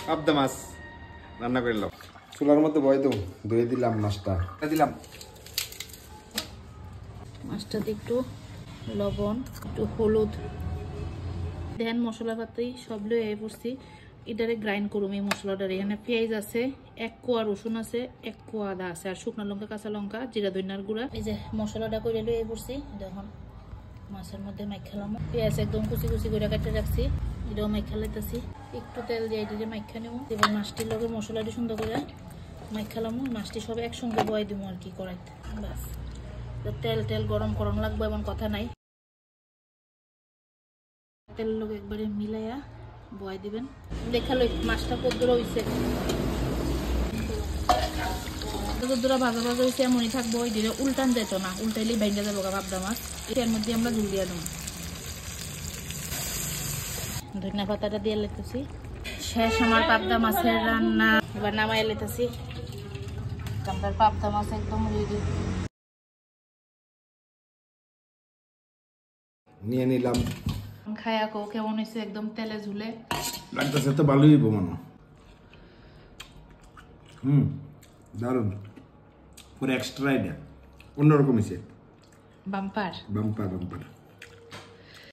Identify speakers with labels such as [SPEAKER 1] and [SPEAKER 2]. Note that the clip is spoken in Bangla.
[SPEAKER 1] পাবদা মাছ রান্না করে নাও চুলার মধ্যে বয় দাও ধুয়ে দিলাম মাছটা দিলাম
[SPEAKER 2] মাছটাতে একটু লবণ একটু হলুদ দেন মশলাপাতি সব লয়ে পড়ছি এটারে গ্রাইন্ড করুম এই মশলাটার এখানে পেঁয়াজ আছে 1 কোয়া রসুন আছে 1 কোয়া আদা আছে আর শুকনো লঙ্কা কাঁচা লঙ্কা জিরা ধনিয়ার গুঁড়া এই যে মশলাটা করে লয়ে পড়ছি দেখুন মাছের মধ্যে মাইখালাম পেঁয়াজ একদম কুচি কুচি করে কেটে রাখছি এটাও মাইখা লাইতেছি একটু তেল দিয়ে এটা মাইখা নেব এবার মাছটির লগে মশলাটি সুন্দর করে মাইখালাম মাছটি সব একসঙ্গে বয় দিব আর কি করাইতে বাস তেল তেল গরম করন লাগবে এমন কথা নাই তেল লগে একবারে মিলাইয়া বয় দিবেন দেখালো মাছটা কতদূর হইছে কতদূর ভাজা ভাজা হইছে এমনই থাকবো ওই দিলে উল্টান যেত না উল্টাইলেই ভেঙে যাবো পাবদা মাছ এর মধ্যে আমরা ঝুল দিয়ে দেবো ধনিয়া পাতাটা দিয়ে লেতেছি শেষ আমার পাবদা মাছের রান্না এবার নামাই লেতেছি আমার পাবদা মাছ একদম রেডি
[SPEAKER 1] নিয়ে নিলাম
[SPEAKER 2] খায়া কো কেমন হয়েছে একদম তেলে ঝুলে
[SPEAKER 1] লাগতেছে তো ভালোই হইব মনে দারুন পুরো এক্সট্রা এটা অন্যরকম হয়েছে
[SPEAKER 2] বাম্পার
[SPEAKER 1] বাম্পার বাম্পার